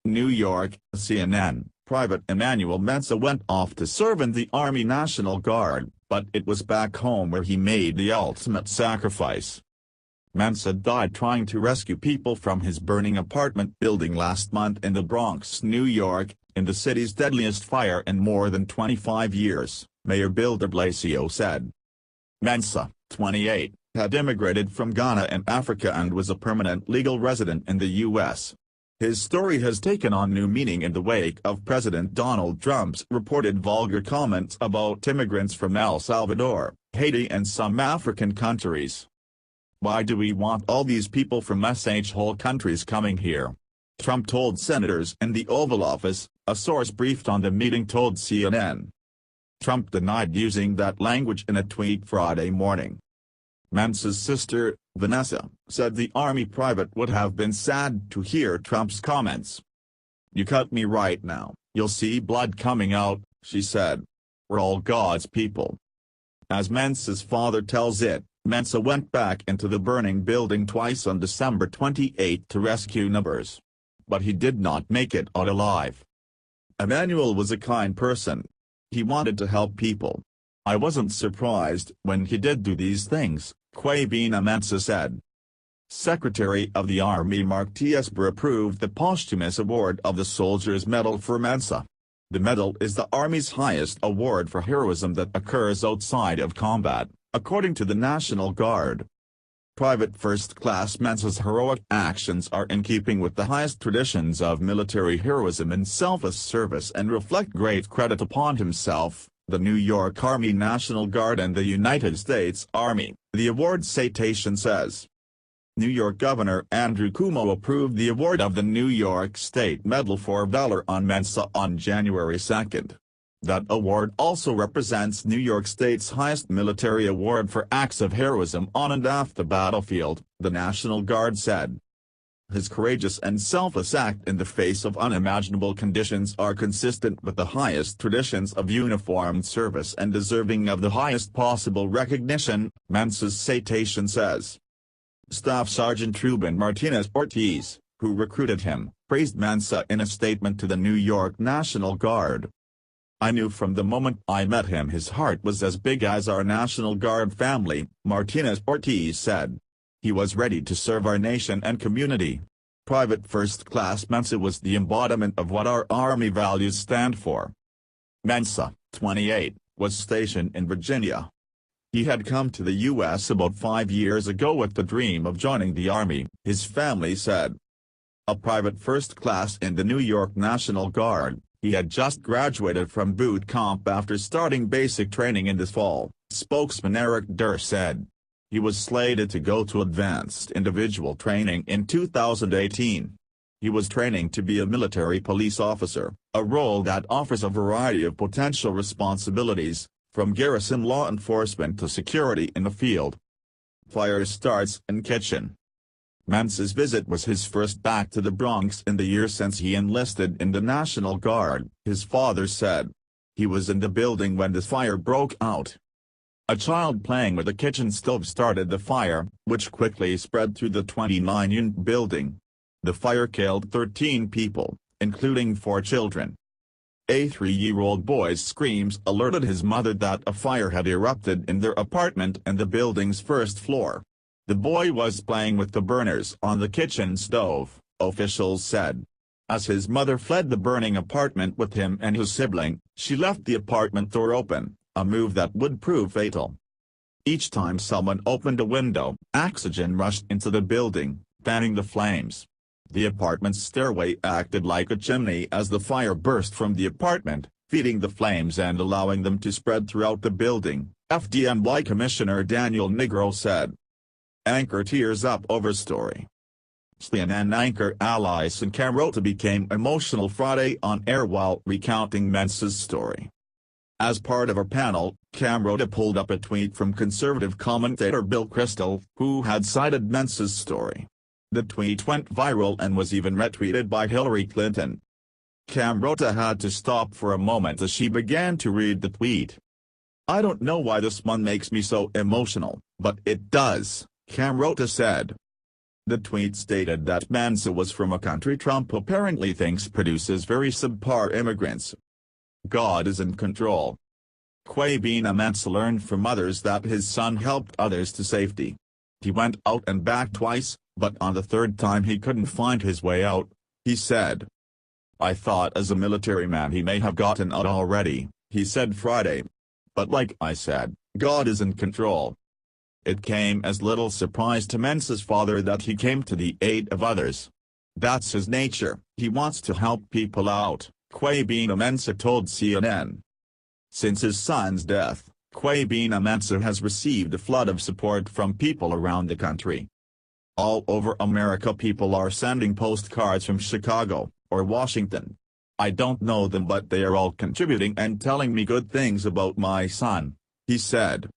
New York, CNN. Private Emmanuel Mensah went off to serve in the Army National Guard, but it was back home where he made the ultimate sacrifice. Mensah died trying to rescue people from his burning apartment building last month in the Bronx, New York, in the city's deadliest fire in more than 25 years, Mayor Bill de Blasio said. Mensah, 28, had immigrated from Ghana in Africa and was a permanent legal resident in the U.S. His story has taken on new meaning in the wake of President Donald Trump's reported vulgar comments about immigrants from El Salvador, Haiti and some African countries. "Why do we want all these people from whole countries coming here?" Trump told senators in the Oval Office, a source briefed on the meeting told CNN. Trump denied using that language in a tweet Friday morning. Mensah's sister, Vanessa, said the Army private would have been sad to hear Trump's comments. "You cut me right now, you'll see blood coming out," she said. "We're all God's people." As Mensah's father tells it, Mensah went back into the burning building twice on December 28 to rescue neighbors. But he did not make it out alive. "Emmanuel was a kind person. He wanted to help people. I wasn't surprised when he did do these things," Quavina Mensah said. Secretary of the Army Mark T. Esper approved the posthumous award of the Soldier's Medal for Mensah. The medal is the Army's highest award for heroism that occurs outside of combat, according to the National Guard. Private First Class Mensah's heroic actions are in keeping with the highest traditions of military heroism and selfless service and reflect great credit upon himself, the New York Army National Guard and the United States Army, the award citation says. New York Governor Andrew Cuomo approved the award of the New York State Medal for Valor on Mensah on January 2. That award also represents New York State's highest military award for acts of heroism on and off the battlefield, the National Guard said. His courageous and selfless act in the face of unimaginable conditions are consistent with the highest traditions of uniformed service and deserving of the highest possible recognition, Mensah's citation says. Staff Sergeant Ruben Martinez Ortiz, who recruited him, praised Mensah in a statement to the New York National Guard. "I knew from the moment I met him his heart was as big as our National Guard family," Martinez Ortiz said. "He was ready to serve our nation and community." Private First Class Mensah was the embodiment of what our Army values stand for. Mensah, 28, was stationed in Virginia. He had come to the U.S. about 5 years ago with the dream of joining the Army, his family said. A private first class in the New York National Guard, he had just graduated from boot camp after starting basic training in the fall, spokesman Eric Durr said. He was slated to go to advanced individual training in 2018. He was training to be a military police officer, a role that offers a variety of potential responsibilities, from garrison law enforcement to security in the field. Fire starts in kitchen. Mensah's visit was his first back to the Bronx in the year since he enlisted in the National Guard, his father said. He was in the building when the fire broke out. A child playing with a kitchen stove started the fire, which quickly spread through the 29-unit building. The fire killed 13 people, including 4 children. A 3-year-old boy's screams alerted his mother that a fire had erupted in their apartment in the building's first floor. The boy was playing with the burners on the kitchen stove, officials said. As his mother fled the burning apartment with him and his sibling, she left the apartment door open, a move that would prove fatal. Each time someone opened a window, oxygen rushed into the building, fanning the flames. The apartment's stairway acted like a chimney as the fire burst from the apartment, feeding the flames and allowing them to spread throughout the building, FDNY Commissioner Daniel Negro said. Anchor tears up over story. CNN anchor Alison Carota became emotional Friday on air while recounting Mensah's story. As part of her panel, Carota pulled up a tweet from conservative commentator Bill Kristol, who had cited Mensah's story. The tweet went viral and was even retweeted by Hillary Clinton. Carota had to stop for a moment as she began to read the tweet. "I don't know why this one makes me so emotional, but it does," Carota said. The tweet stated that Mensa was from a country Trump apparently thinks produces very subpar immigrants. God is in control. Kwabena Mensa learned from others that his son helped others to safety. He went out and back twice, but on the third time he couldn't find his way out, he said. I thought as a military man he may have gotten out already, he said Friday. But like I said, God is in control. It came as little surprise to Mensa's father that he came to the aid of others. That's his nature, he wants to help people out, Kwabena Mensa told CNN. Since his son's death, Kwabena Mensa has received a flood of support from people around the country. All over America people are sending postcards from Chicago, or Washington. I don't know them but they are all contributing and telling me good things about my son, he said.